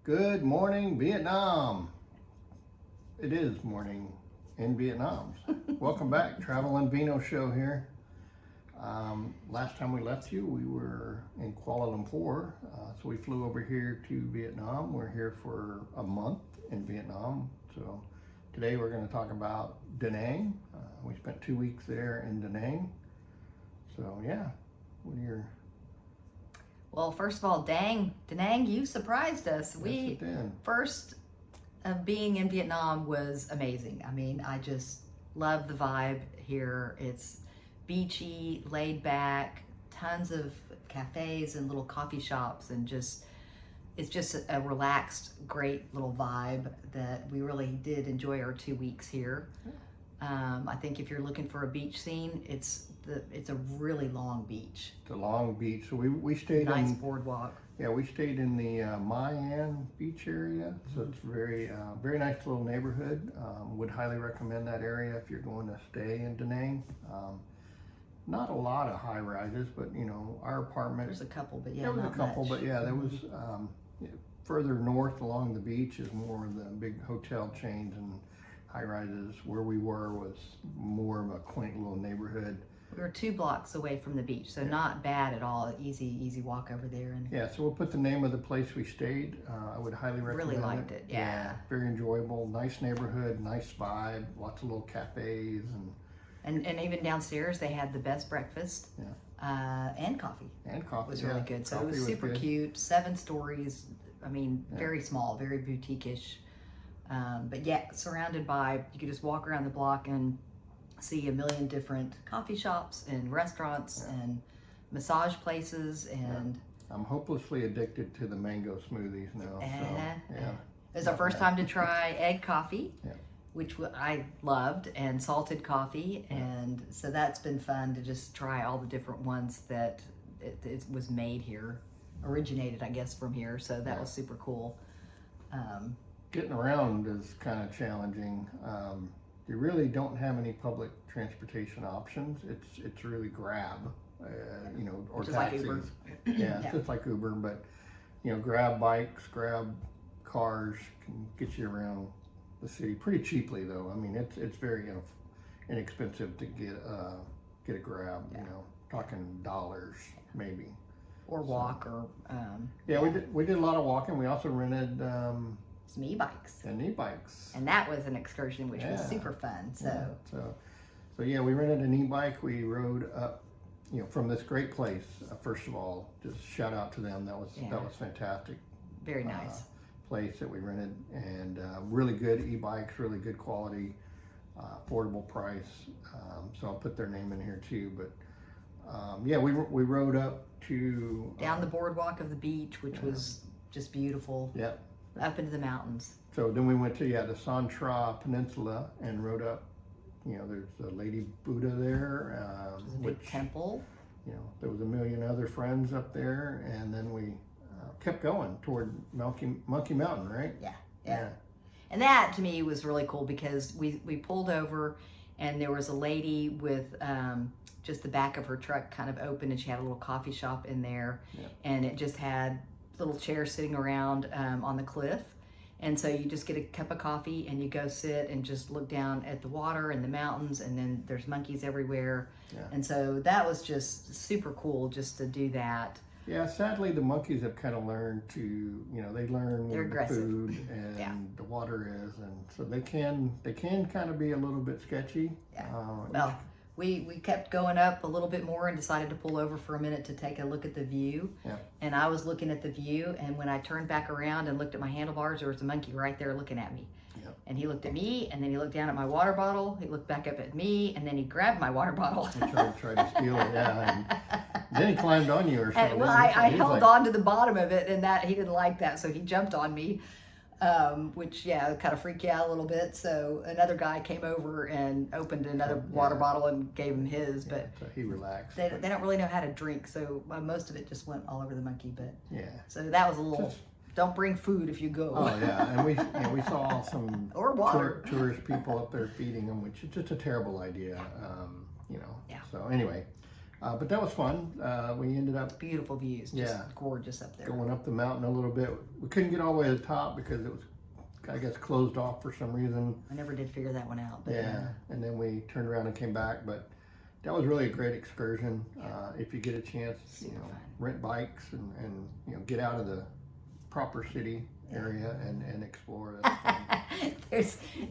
Good morning, Vietnam. It is morning in Vietnam. Welcome back, Travel and Vino show here. Last time we left you, we were in Kuala Lumpur, so we flew over here to Vietnam. We're here for a month in Vietnam. So today we're going to talk about Da Nang. We spent 2 weeks there in Da Nang. So yeah, what are your... Well, first of all, Da Nang, you surprised us. Yes, First of being in Vietnam was amazing. I mean, I just love the vibe here. It's beachy, laid back, tons of cafes and little coffee shops, and it's just a relaxed, great little vibe that we really did enjoy our 2 weeks here. I think if you're looking for a beach scene, it's a really long beach. It's a long beach. So we stayed nice boardwalk. Yeah, we stayed in the My An beach area. So it's very nice little neighborhood. Would highly recommend that area if you're going to stay in Da Nang. Not a lot of high rises, but you know, our apartment. There's a couple, but yeah, there was not a couple, much. but yeah, there was further north along the beach is more of the big hotel chains and high rises. Where we were was more of a quaint little neighborhood. We were 2 blocks away from the beach, so not bad at all. Easy walk over there. And yeah, so we'll put the name of the place we stayed. I would highly recommend it. Really liked it, yeah. Very enjoyable, nice neighborhood, nice vibe, lots of little cafes and even downstairs they had the best breakfast. And coffee. And coffee. It was really good. So coffee it was super good. cute. 7 stories. I mean, very small, very boutique-ish. But yeah, surrounded by, you could just walk around the block and see a million different coffee shops and restaurants and massage places. And I'm hopelessly addicted to the mango smoothies now. It was our first time to try egg coffee, which I loved, and salted coffee. And so that's been fun to just try all the different ones that it was made here, originated, I guess, from here. So that was super cool. Getting around is kind of challenging. You really don't have any public transportation options. It's really Grab, you know, or just taxis. like Uber. It's just like Uber, but you know, Grab bikes, Grab cars can get you around the city pretty cheaply, though. I mean, it's very inexpensive to get a Grab. You know, talking dollars maybe. Or walk, or we did a lot of walking. We also rented some e-bikes. And e-bikes. And that was an excursion, which was super fun. So yeah, we rented an e-bike. We rode up, you know, from this great place. First of all, just shout out to them. That was fantastic. Very nice place that we rented, and really good e-bikes, really good quality, affordable price. So I'll put their name in here too. But yeah, we rode up to down the boardwalk of the beach, which was just beautiful. Yeah. Up into the mountains. So then we went to the San Tra Peninsula and rode up. You know, there's a Lady Buddha there, Which is a big temple. You know, there was a million other friends up there, and then we kept going toward Monkey Mountain, right? Yeah. And that to me was really cool because we pulled over, and there was a lady with just the back of her truck kind of open, and she had a little coffee shop in there, and it just had little chairs sitting around on the cliff. And so you just get a cup of coffee and you go sit and just look down at the water and the mountains, and then there's monkeys everywhere. And so that was just super cool just to do that. Yeah, sadly the monkeys have kind of learned to, you know, they learn where the food and the water is, and so they can kind of be a little bit sketchy. Well, we kept going up a little bit more and decided to pull over for a minute to take a look at the view. And I was looking at the view, and when I turned back around and looked at my handlebars, there was a monkey right there looking at me. And he looked at me, and then he looked down at my water bottle. He looked back up at me, and then he grabbed my water bottle. He tried to steal it, and then he climbed on you or something. And, well, I held on to the bottom of it, and that he didn't like that, so he jumped on me. Which kind of freaked you out a little bit. So another guy came over and opened another water bottle and gave him his, but so he relaxed. They don't really know how to drink, so most of it just went all over the monkey. But so that was a little. Don't bring food if you go. Oh yeah, and we saw some or water tourist people up there feeding them, which is just a terrible idea. You know. So anyway, But that was fun. We ended up Beautiful views, just gorgeous up there. going up the mountain a little bit. We couldn't get all the way to the top because it was, I guess, closed off for some reason. I never did figure that one out. But And then we turned around and came back. But that was really a great excursion. If you get a chance, Super fun. rent bikes and get out of the proper city area and explore.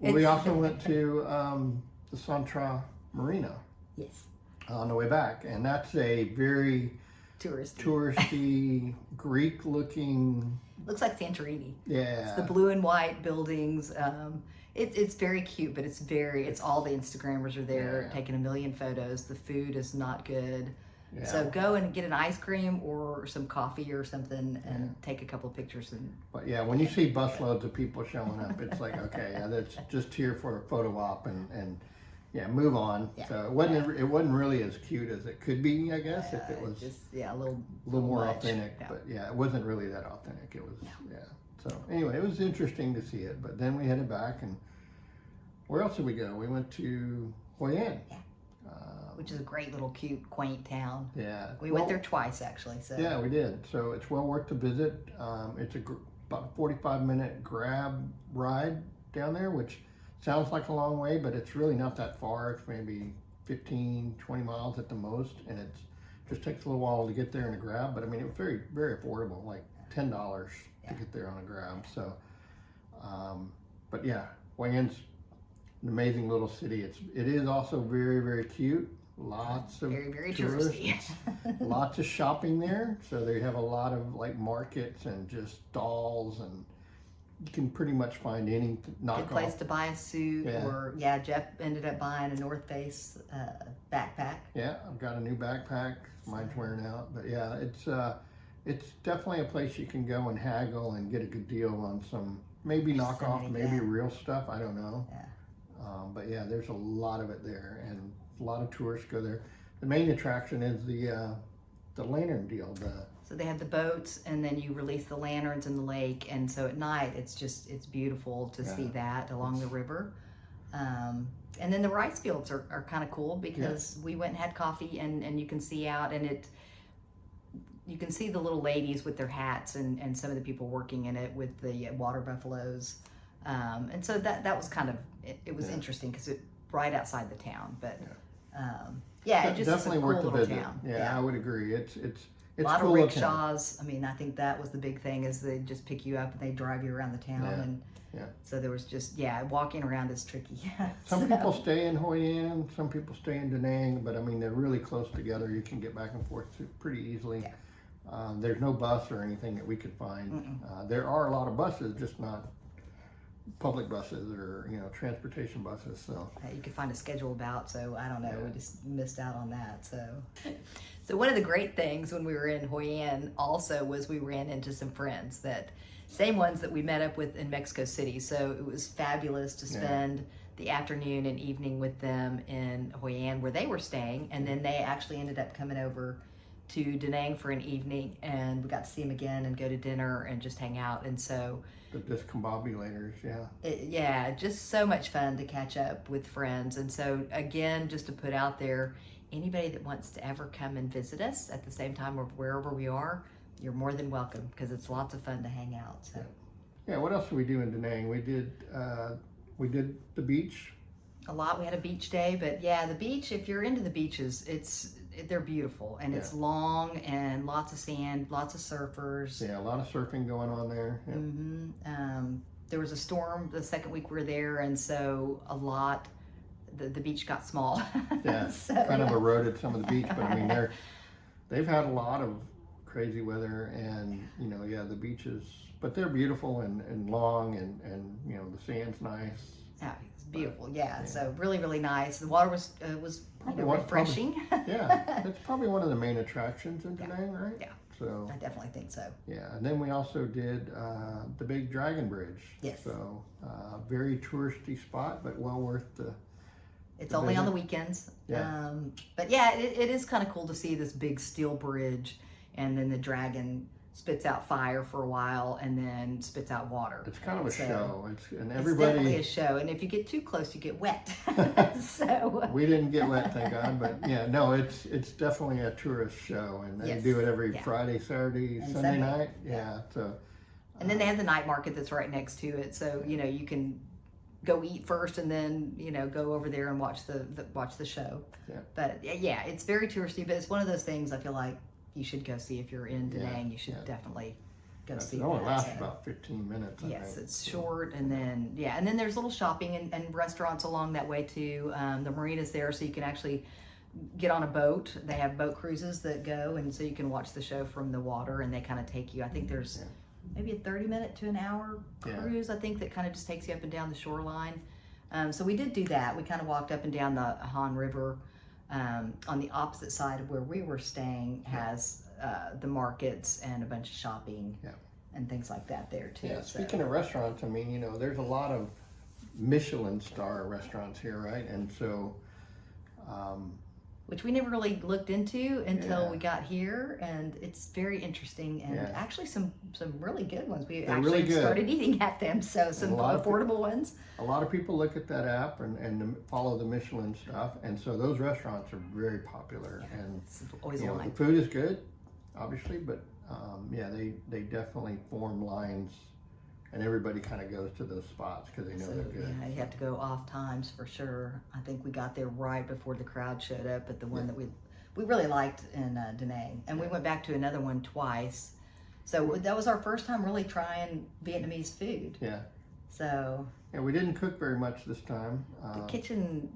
We also went to the Santra Marina. Yes. On the way back, and that's a very touristy Greek-looking. Looks like Santorini. Yeah. It's the blue and white buildings. It's very cute, but it's all the Instagrammers are there taking a million photos. The food is not good. Yeah. So go and get an ice cream or some coffee or something and take a couple of pictures. But yeah, when you see busloads of people showing up, it's like, okay, that's just here for a photo op and move on. Yeah. So it wasn't really as cute as it could be, I guess, if it was just a little more much. authentic. Yeah. But it wasn't really that authentic. It was So anyway, it was interesting to see it. But then we headed back, and where else did we go? We went to Hoi An. Yeah. Which is a great little cute, quaint town. Yeah. We went there twice, actually. So. Yeah, we did. So it's well worth the visit. It's about a 45-minute grab ride down there, which sounds like a long way, but it's really not that far. It's maybe 15, 20 miles at the most, and it just takes a little while to get there in a grab. But I mean, it was very, very affordable, like $10 to get there on a grab. So, but yeah, Hoi An's an amazing little city. It is also very, very cute. Lots of very tourists, touristy. lots of shopping there. So they have a lot of like markets and just stalls, and you can pretty much find any knockoff. Good place to buy a suit, or Jeff ended up buying a North Face backpack. Yeah, I've got a new backpack. Mine's wearing out, but yeah, it's definitely a place you can go and haggle and get a good deal on some maybe knockoff, maybe real stuff. I don't know. Yeah. But yeah, there's a lot of it there, and a lot of tourists go there. The main attraction is the lantern deal. So they have the boats, and then you release the lanterns in the lake, and so at night it's beautiful to see that along the river. And then the rice fields are kind of cool because we went and had coffee, and you can see out, and you can see the little ladies with their hats and some of the people working in it with the water buffaloes. And so that was kind of, it was interesting because it's right outside the town, but it just definitely is a cool worth the little visit. town. Yeah, I would agree. It's a lot cool of rickshaws. I mean, I think that was the big thing, is they just pick you up and they drive you around the town. So there was just, walking around is tricky. Some people stay in Hoi An, some people stay in Da Nang, but I mean, they're really close together. You can get back and forth pretty easily. There's no bus or anything that we could find. There are a lot of buses, just not public buses or transportation buses. So you could find a schedule about, so I don't know, we just missed out on that. So one of the great things when we were in Hoi An also was we ran into some friends, same ones that we met up with in Mexico City. So it was fabulous to spend the afternoon and evening with them in Hoi An where they were staying, and then they actually ended up coming over to Da Nang for an evening, and we got to see them again and go to dinner and just hang out. And so the discombobulators, just so much fun to catch up with friends. And so again, just to put out there, anybody that wants to ever come and visit us at the same time or wherever we are, you're more than welcome, because it's lots of fun to hang out. So what else did we do in Da Nang? We did the beach a lot. We had a beach day, but the beach, if you're into the beaches, they're beautiful, and it's long and lots of sand, lots of surfers. A lot of surfing going on there. There was a storm the second week we were there, and so the beach got small. Kind of eroded some of the beach, but I mean they've had a lot of crazy weather, and the beaches, but they're beautiful and long, and the sand's nice. It's beautiful, So really, really nice. The water was refreshing. It's probably one of the main attractions in Da Nang, right? Yeah. So I definitely think so. Yeah, and then we also did the big Dragon Bridge. Yes. So very touristy spot, but well worth the. It's only on the weekends. But it is kind of cool to see this big steel bridge, and then the dragon spits out fire for a while and then spits out water. It's kind of a show. And It's everybody. definitely a show, and if you get too close, you get wet. So we didn't get wet, thank God. But yeah, no, it's definitely a tourist show, and they Yes. do it every Yeah. Friday, Saturday, And Sunday Sunday. night. Yeah, so. and then they have the night market that's right next to it, so you can go eat first and then go over there and watch the show. Yeah. But yeah, it's very touristy, but it's one of those things I feel like you should go see if you're in Da Yeah, Nang. You should yeah. definitely go It see only that. lasts So, about 15 minutes. I yes, think. it's short, and then there's little shopping and restaurants along that way too. The marina's there, so you can actually get on a boat. They have boat cruises that go, and so you can watch the show from the water, and they kind of take you. I think there's Yeah. maybe a 30-minute to an hour Yeah. cruise, I think, that kind of just takes you up and down the shoreline. So we did do that. We kind of walked up and down the Han River. On the opposite side of where we were staying has the markets and a bunch of shopping Yeah. and things like that there too. Yeah, So- speaking of restaurants, I mean, there's a lot of Michelin star restaurants here, right? And so, which we never really looked into until Yeah. we got here, and it's very interesting, and Yeah. actually some really good ones. We They're actually really good. started eating at them, so some a lot of affordable ones. a lot of people look at that app and follow the Michelin stuff, and so those restaurants are very popular. And It's always the online. food is good, obviously, but yeah, they definitely form lines, and everybody kind of goes to those spots because they know So they're good. yeah, you have to go off times for sure. I think we got there right before the crowd showed up, but the one that we really liked in Da Nang, and we went back to another one twice. So that was our first time really trying Vietnamese food. Yeah, So yeah, we didn't cook very much this time. the kitchen,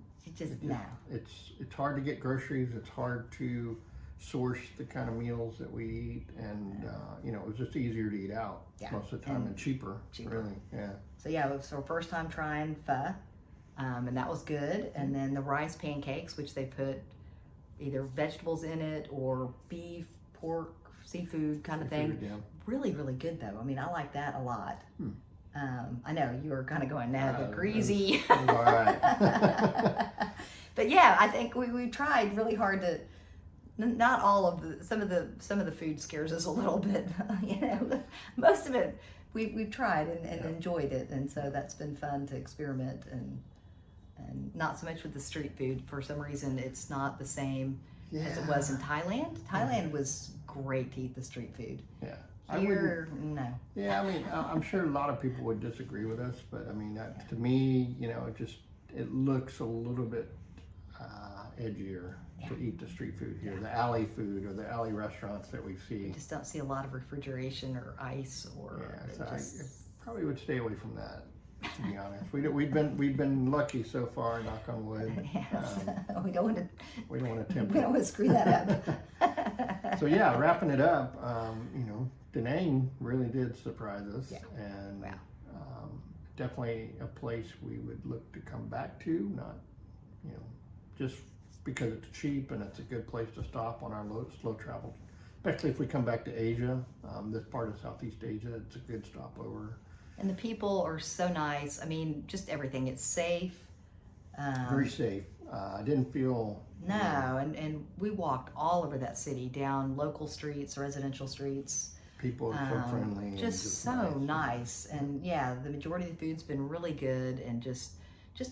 no. It's hard to get groceries. It's hard to source the kind of meals that we eat, and it was just easier to eat out Yeah. most of the time, and cheaper. Cheaper. Really, yeah. So yeah, it was our first time trying pho, and that was good. And then the rice pancakes, which they put either vegetables in it or beef, pork, seafood kind of thing. Food, yeah. Really, really good though. I mean, I like that a lot. Hmm. I know you were kind of going, now the it was- greasy. it was all right. But yeah, I think we tried really hard to. Not all of some of the food scares us a little bit. Most of it we've tried and enjoyed it, and so that's been fun to experiment and not so much with the street food. For some reason, it's not the same as it was in Thailand. Thailand was great to eat the street food. Yeah. Here, no. Yeah, I mean, I'm sure a lot of people would disagree with us, but I mean, to me, it looks a little bit edgier to eat the street food here, the alley food or the alley restaurants that we see. You just don't see a lot of refrigeration or ice or. Yeah, so just- I probably would stay away from that, to be honest. We've been lucky so far, knock on wood. Yes. we don't want to. We don't want to We tempt don't it. want to screw that up. So yeah, wrapping it up, Da Nang really did surprise us, Yeah. and Wow. definitely a place we would look to come back to. Not, just because it's cheap and it's a good place to stop on our slow travel, especially if we come back to Asia. This part of Southeast Asia, it's a good stopover. And the people are so nice. I mean, just everything. It's safe. Very safe. I didn't feel. No, and we walked all over that city, down local streets, residential streets. People are so friendly. and Just so nice. And yeah, the majority of the food's been really good, and just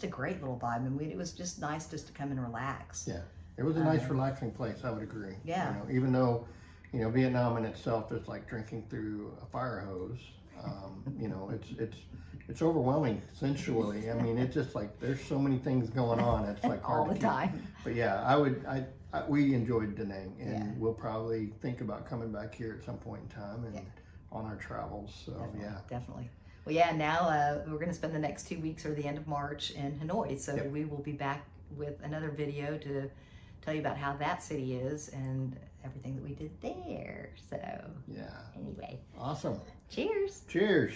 a great little vibe. And it was just nice just to come and relax. Yeah, it was a nice, relaxing place. I would agree. Yeah. Even though, Vietnam in itself is like drinking through a fire hose. It's overwhelming sensually. I mean, it's just like there's so many things going on. It's like hard all to the keep. time. But yeah, we enjoyed Da Nang, and Yeah. we'll probably think about coming back here at some point in time and on our travels. So Definitely. Well, yeah, now we're going to spend the next 2 weeks or the end of March in Hanoi. So we will be back with another video to tell you about how that city is and everything that we did there. So yeah, anyway, awesome. cheers. Cheers.